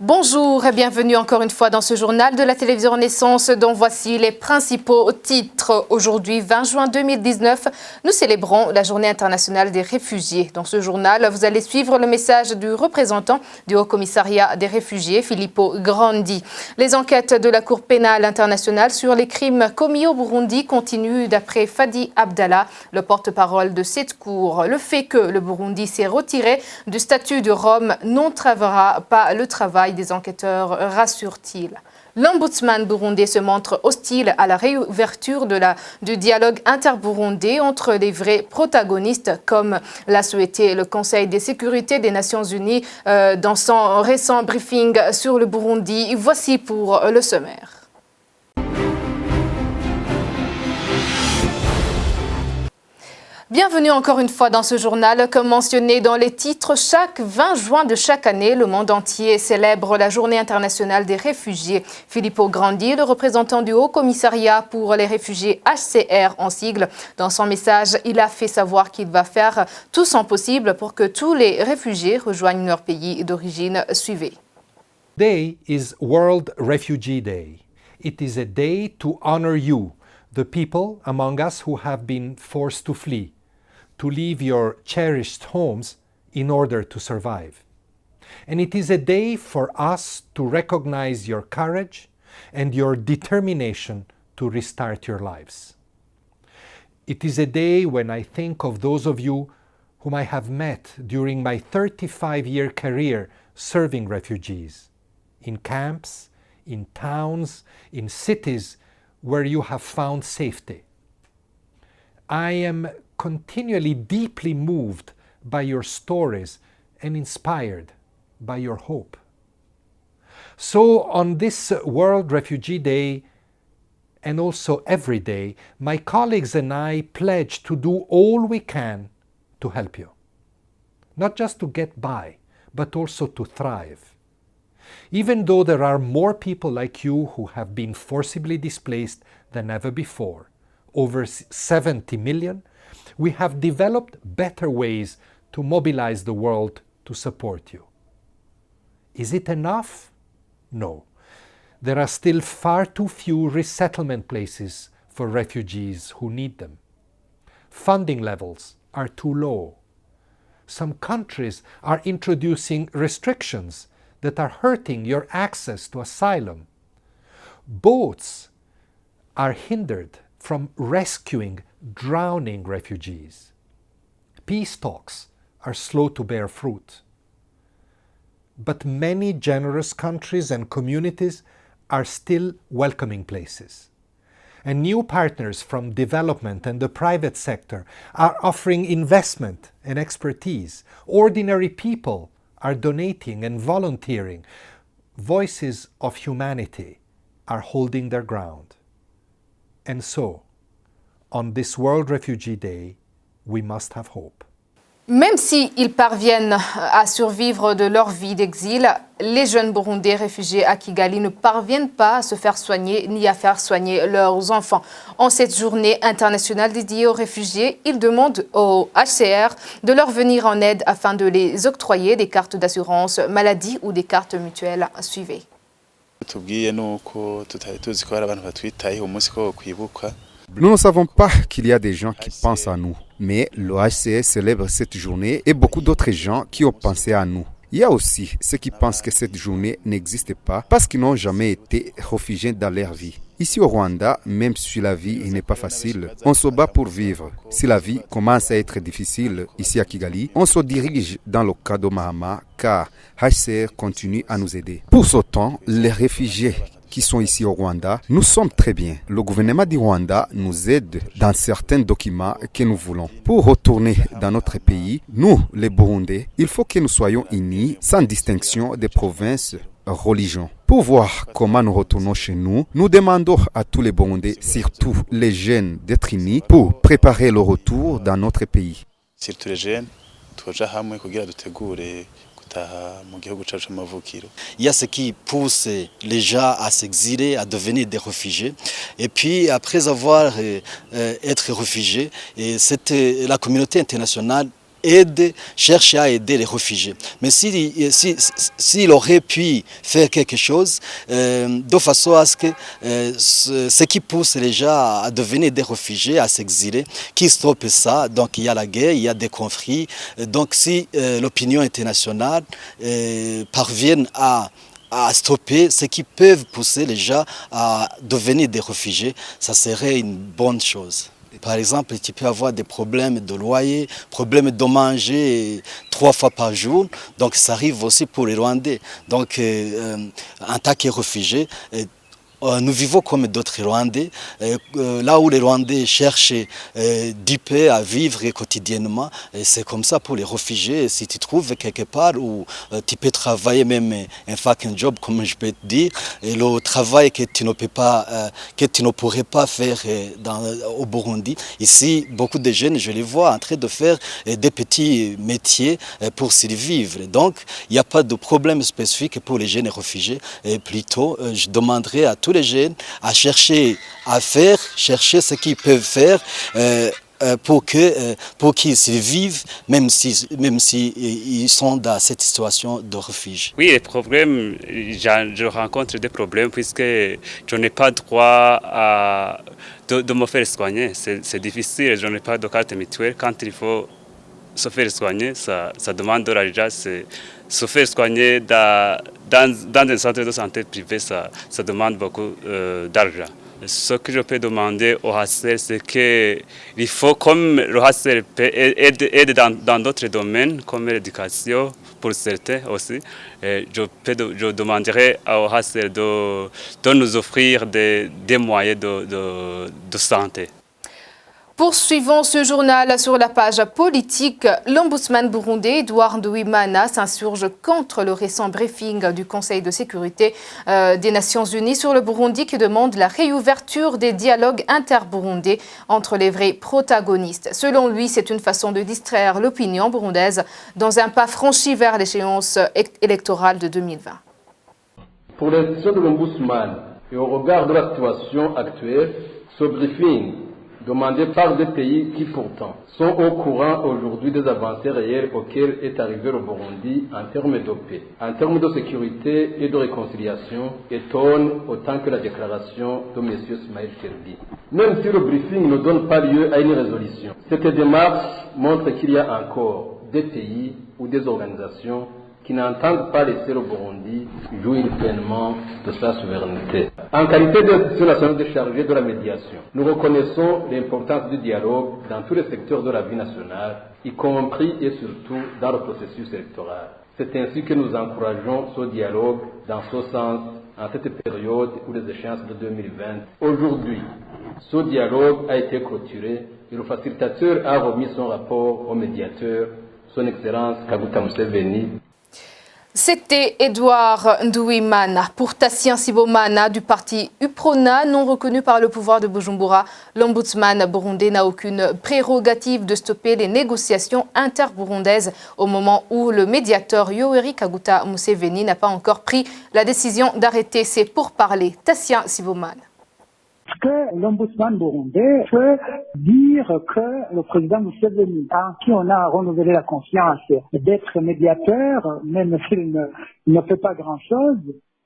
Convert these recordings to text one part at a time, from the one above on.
Bonjour et bienvenue encore une fois dans ce journal de la télévision Renaissance dont voici les principaux titres. Aujourd'hui, 20 juin 2019, nous célébrons la Journée internationale des réfugiés. Dans ce journal, vous allez suivre le message du représentant du Haut Commissariat des réfugiés, Filippo Grandi. Les enquêtes de la Cour pénale internationale sur les crimes commis au Burundi continuent d'après Fadi Abdallah, le porte-parole de cette Cour. Le fait que le Burundi s'est retiré du statut de Rome n'entravera pas le travail des enquêteurs, rassure-t-il. L'ombudsman burundais se montre hostile à la réouverture du dialogue interburundais entre les vrais protagonistes, comme l'a souhaité le Conseil de sécurité des Nations Unies dans son récent briefing sur le Burundi. Voici pour le sommaire. Bienvenue encore une fois dans ce journal. Comme mentionné dans les titres, chaque 20 juin de chaque année, le monde entier célèbre la Journée internationale des réfugiés. Filippo Grandi, le représentant du Haut Commissariat pour les réfugiés HCR en sigle, dans son message, il a fait savoir qu'il va faire tout son possible pour que tous les réfugiés rejoignent leur pays d'origine. Suivez. Today is World Refugee Day. It is a day to honor you, the people among us who have been forced to flee, to leave your cherished homes in order to survive. And it is a day for us to recognize your courage and your determination to restart your lives. It is a day when I think of those of you whom I have met during my 35-year career serving refugees, in camps, in towns, in cities where you have found safety. I am continually deeply moved by your stories and inspired by your hope. So on this World Refugee Day, and also every day, my colleagues and I pledge to do all we can to help you. Not just to get by, but also to thrive. Even though there are more people like you who have been forcibly displaced than ever before, over 70 million, we have developed better ways to mobilize the world to support you. Is it enough? No. There are still far too few resettlement places for refugees who need them. Funding levels are too low. Some countries are introducing restrictions that are hurting your access to asylum. Boats are hindered from rescuing drowning refugees. Peace talks are slow to bear fruit. But many generous countries and communities are still welcoming places. And new partners from development and the private sector are offering investment and expertise. Ordinary people are donating and volunteering. Voices of humanity are holding their ground. And so, on this World Refugee Day, we must have hope. Même s'ils parviennent à survivre de leur vie d'exil, les jeunes Burundais réfugiés à Kigali ne parviennent pas à se faire soigner ni à faire soigner leurs enfants. En cette journée internationale dédiée aux réfugiés, ils demandent au HCR de leur venir en aide afin de les octroyer des cartes d'assurance maladie ou des cartes mutuelles. Suivez. Nous ne savons pas qu'il y a des gens qui pensent à nous, mais le HCR célèbre cette journée et beaucoup d'autres gens qui ont pensé à nous. Il y a aussi ceux qui pensent que cette journée n'existe pas parce qu'ils n'ont jamais été réfugiés dans leur vie. Ici au Rwanda, même si la vie n'est pas facile, on se bat pour vivre. Si la vie commence à être difficile ici à Kigali, on se dirige dans le cas de Mahama car HCR continue à nous aider. Pour ce temps, les réfugiés qui sont ici au Rwanda, nous sommes très bien. Le gouvernement du Rwanda nous aide dans certains documents que nous voulons. Pour retourner dans notre pays, nous, les Burundais, il faut que nous soyons unis sans distinction des provinces, religions. Pour voir comment nous retournons chez nous, nous demandons à tous les Burundais, surtout les jeunes, d'être unis pour préparer le retour dans notre pays. Surtout les jeunes, il y a ce qui pousse les gens à s'exiler, à devenir des réfugiés. Et puis, après avoir été réfugiés, la communauté internationale cherche à aider les réfugiés. Mais s'il aurait pu faire quelque chose de façon à ce que ce qui pousse les gens à devenir des réfugiés, à s'exiler, qui stoppe ça, donc il y a la guerre, il y a des conflits. Donc si l'opinion internationale parvient à stopper ce qui peut pousser les gens à devenir des réfugiés, ça serait une bonne chose. Par exemple, tu peux avoir des problèmes de loyer, problèmes de manger 3 fois par jour. Donc ça arrive aussi pour les Rwandais. Donc en tant que réfugiés, nous vivons comme d'autres Rwandais, là où les Rwandais cherchent du paix à vivre quotidiennement. C'est comme ça pour les réfugiés. Si tu trouves quelque part où tu peux travailler même un fucking job, comme je peux te dire, et le travail que tu ne peux pas, que tu ne pourrais pas faire au Burundi. Ici, beaucoup de jeunes, je les vois en train de faire des petits métiers pour survivre. Donc, il n'y a pas de problème spécifique pour les jeunes réfugiés. Et plutôt, je demanderais à tous les jeunes à chercher chercher ce qu'ils peuvent faire pour qu'ils survivent, même si ils sont dans cette situation de refuge. Oui, les problèmes, je rencontre des problèmes puisque je n'ai pas droit de me faire soigner. C'est difficile, je n'ai pas de carte mutuelle. Quand il faut se faire soigner, ça demande de l'argent. Se faire soigner dans un centre de santé privé, ça demande beaucoup d'argent. Ce que je peux demander au HCR, c'est qu'il faut, comme le HCR aide dans d'autres domaines, comme l'éducation, pour certains aussi, je demanderai au HCR de nous offrir des moyens de santé. Poursuivons ce journal sur la page politique. L'ombudsman burundais Edouard Nduwimana s'insurge contre le récent briefing du Conseil de sécurité des Nations Unies sur le Burundi qui demande la réouverture des dialogues interburundais entre les vrais protagonistes. Selon lui, c'est une façon de distraire l'opinion burundaise dans un pas franchi vers l'échéance électorale de 2020. Pour les décisions de l'ombudsman et au regard de la situation actuelle, ce briefing demandé par des pays qui pourtant sont au courant aujourd'hui des avancées réelles auxquelles est arrivé le Burundi en termes de paix, en termes de sécurité et de réconciliation, étonne autant que la déclaration de M. Ismaël Kirby. Même si le briefing ne donne pas lieu à une résolution, cette démarche montre qu'il y a encore des pays ou des organisations qui n'entendent pas laisser le Burundi jouir pleinement de sa souveraineté. En qualité d'institution nationale déchargée de la médiation, nous reconnaissons l'importance du dialogue dans tous les secteurs de la vie nationale, y compris et surtout dans le processus électoral. C'est ainsi que nous encourageons ce dialogue dans ce sens en cette période où les échéances de 2020. Aujourd'hui, ce dialogue a été clôturé et le facilitateur a remis son rapport au médiateur, son Excellence Kaguta Museveni. C'était Edouard Nduwimana. Pour Tassien Sibomana du parti UPRONA, non reconnu par le pouvoir de Bujumbura, l'ombudsman burundais n'a aucune prérogative de stopper les négociations interburundaises au moment où le médiateur Yoweri Kaguta Museveni n'a pas encore pris la décision d'arrêter ses pourparlers. Tassien Sibomana. Que l'ombudsman burundais peut dire que le président Museveni, en qui on a renouvelé la confiance d'être médiateur, même s'il ne fait pas grand-chose,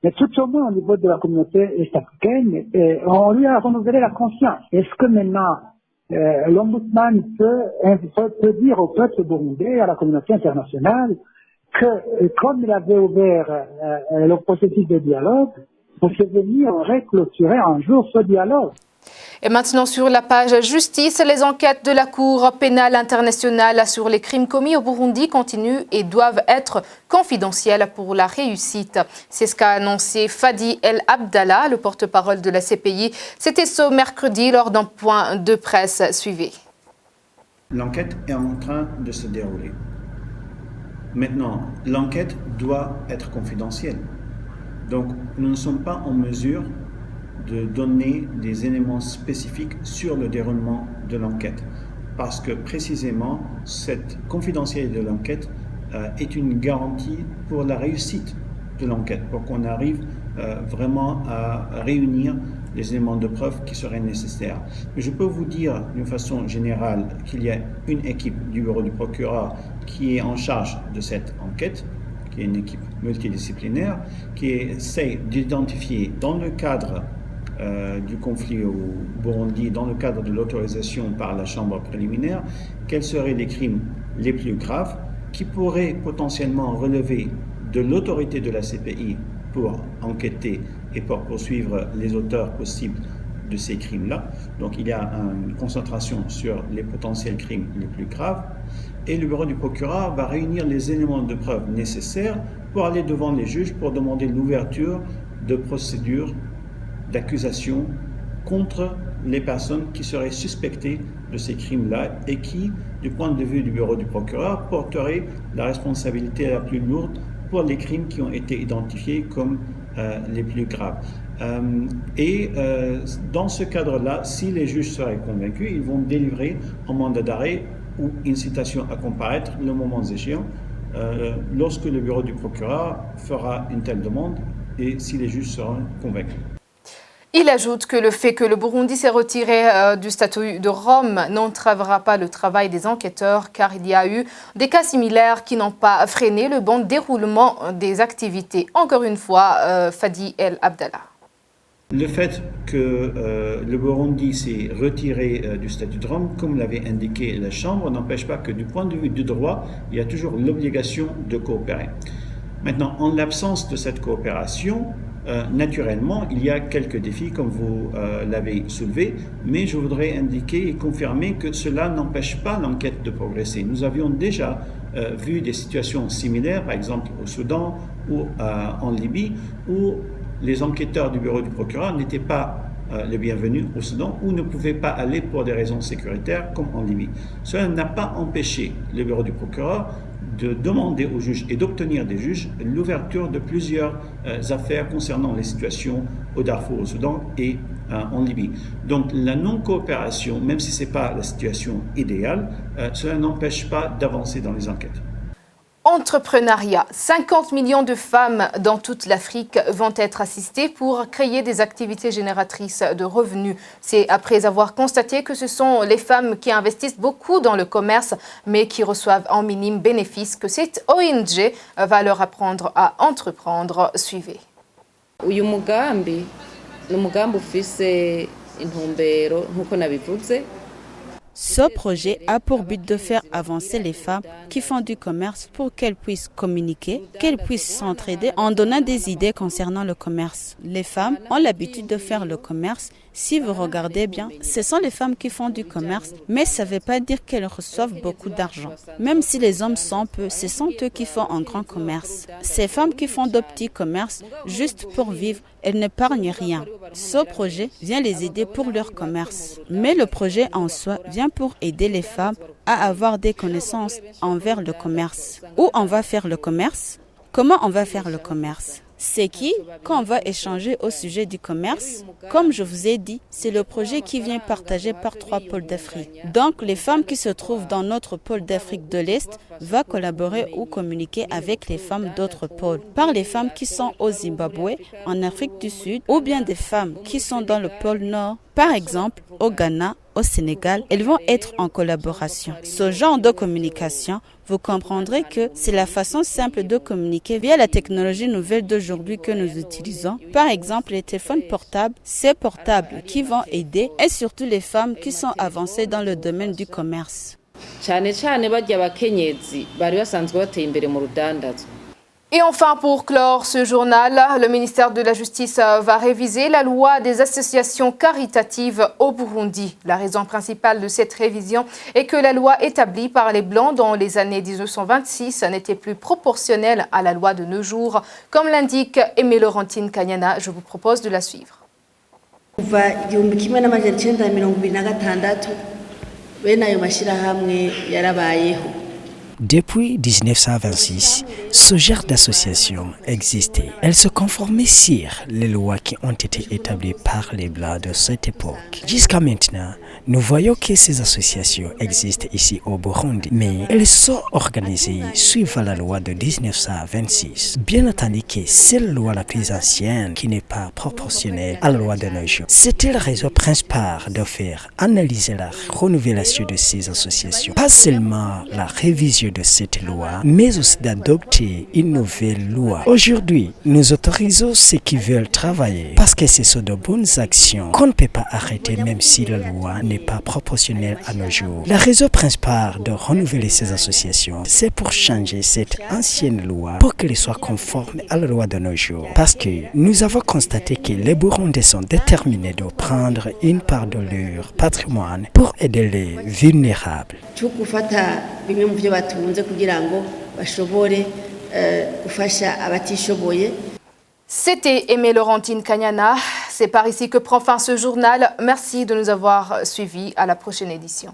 mais tout au moins au niveau de la communauté est-africaine, on lui a renouvelé la confiance. Est-ce que maintenant l'ombudsman peut dire au peuple burundais, à la communauté internationale, que comme il avait ouvert le processus de dialogue, Museveni aurait clôturé un jour ce dialogue. Et maintenant sur la page justice, les enquêtes de la Cour pénale internationale sur les crimes commis au Burundi continuent et doivent être confidentielles pour la réussite. C'est ce qu'a annoncé Fadi El Abdallah, le porte-parole de la CPI. C'était ce mercredi lors d'un point de presse. Suivez. L'enquête est en train de se dérouler. Maintenant, l'enquête doit être confidentielle. Donc, nous ne sommes pas en mesure de donner des éléments spécifiques sur le déroulement de l'enquête. Parce que précisément, cette confidentialité de l'enquête est une garantie pour la réussite de l'enquête, pour qu'on arrive vraiment à réunir les éléments de preuve qui seraient nécessaires. Mais je peux vous dire d'une façon générale qu'il y a une équipe du bureau du procureur qui est en charge de cette enquête, qui est une équipe multidisciplinaire, qui essaie d'identifier dans le cadre du conflit au Burundi, dans le cadre de l'autorisation par la Chambre préliminaire, quels seraient les crimes les plus graves qui pourraient potentiellement relever de l'autorité de la CPI pour enquêter et pour poursuivre les auteurs possibles de ces crimes-là. Donc il y a une concentration sur les potentiels crimes les plus graves et le bureau du procureur va réunir les éléments de preuve nécessaires pour aller devant les juges pour demander l'ouverture de procédures d'accusation contre les personnes qui seraient suspectées de ces crimes-là et qui, du point de vue du bureau du procureur, porteraient la responsabilité la plus lourde pour les crimes qui ont été identifiés comme les plus graves. Dans ce cadre-là, si les juges seraient convaincus, ils vont délivrer un mandat d'arrêt ou une citation à comparaître le moment échéant lorsque le bureau du procureur fera une telle demande et si les juges seront convaincus. Il ajoute que le fait que le Burundi s'est retiré du statut de Rome n'entravera pas le travail des enquêteurs car il y a eu des cas similaires qui n'ont pas freiné le bon déroulement des activités. Encore une fois, Fadi El Abdallah. Le fait que le Burundi s'est retiré du statut de Rome, comme l'avait indiqué la Chambre, n'empêche pas que du point de vue du droit, il y a toujours l'obligation de coopérer. Maintenant, en l'absence de cette coopération, naturellement, il y a quelques défis, comme vous l'avez soulevé, mais je voudrais indiquer et confirmer que cela n'empêche pas l'enquête de progresser. Nous avions déjà vu des situations similaires, par exemple au Soudan ou en Libye, où les enquêteurs du bureau du procureur n'étaient pas les bienvenus au Soudan ou ne pouvaient pas aller pour des raisons sécuritaires comme en Libye. Cela n'a pas empêché le bureau du procureur de demander aux juges et d'obtenir des juges l'ouverture de plusieurs affaires concernant les situations au Darfour, au Soudan et en Libye. Donc la non-coopération, même si ce n'est pas la situation idéale, cela n'empêche pas d'avancer dans les enquêtes. Entrepreneuriat. 50 millions de femmes dans toute l'Afrique vont être assistées pour créer des activités génératrices de revenus. C'est après avoir constaté que ce sont les femmes qui investissent beaucoup dans le commerce, mais qui reçoivent en minime bénéfice que cette ONG va leur apprendre à entreprendre. Suivez. Uyu mugambi ni umugambi ufise intumbero nkuko nabivuze. Ce projet a pour but de faire avancer les femmes qui font du commerce pour qu'elles puissent communiquer, qu'elles puissent s'entraider en donnant des idées concernant le commerce. Les femmes ont l'habitude de faire le commerce. Si vous regardez bien, ce sont les femmes qui font du commerce, mais ça ne veut pas dire qu'elles reçoivent beaucoup d'argent. Même si les hommes sont peu, ce sont eux qui font un grand commerce. Ces femmes qui font de petits commerces, juste pour vivre, elles n'épargnent rien. Ce projet vient les aider pour leur commerce. Mais le projet en soi vient pour aider les femmes à avoir des connaissances envers le commerce. Où on va faire le commerce? Comment on va faire le commerce? C'est qui, quand on va échanger au sujet du commerce, comme je vous ai dit, c'est le projet qui vient partagé par 3 pôles d'Afrique. Donc, les femmes qui se trouvent dans notre pôle d'Afrique de l'Est vont collaborer ou communiquer avec les femmes d'autres pôles. Par les femmes qui sont au Zimbabwe, en Afrique du Sud, ou bien des femmes qui sont dans le pôle Nord, par exemple au Ghana, au Sénégal, elles vont être en collaboration. Ce genre de communication, vous comprendrez que c'est la façon simple de communiquer via la technologie nouvelle d'aujourd'hui que nous utilisons. Par exemple, les téléphones portables, ces portables qui vont aider et surtout les femmes qui sont avancées dans le domaine du commerce. Et enfin, pour clore ce journal, le ministère de la Justice va réviser la loi des associations caritatives au Burundi. La raison principale de cette révision est que la loi établie par les Blancs dans les années 1926 n'était plus proportionnelle à la loi de nos jours. Comme l'indique Aimé Laurentine Kanyana, je vous propose de la suivre. Depuis 1926, ce genre d'association existait. Elles se conformaient sur les lois qui ont été établies par les Blancs de cette époque. Jusqu'à maintenant, nous voyons que ces associations existent ici au Burundi, mais elles sont organisées suivant la loi de 1926. Bien entendu que c'est la loi la plus ancienne qui n'est pas proportionnelle à la loi de nos jours. C'était la raison principale de faire analyser la renouvelation de ces associations. Pas seulement la révision de cette loi, mais aussi d'adopter une nouvelle loi. Aujourd'hui, nous autorisons ceux qui veulent travailler parce que ce sont de bonnes actions qu'on ne peut pas arrêter même si la loi n'est pas proportionnelle à nos jours. La raison principale de renouveler ces associations, c'est pour changer cette ancienne loi pour qu'elle soit conforme à la loi de nos jours. Parce que nous avons constaté que les Burundais sont déterminés de prendre une part de leur patrimoine pour aider les vulnérables. C'était Aimée Laurentine Kanyana. C'est par ici que prend fin ce journal. Merci de nous avoir suivis. À la prochaine édition.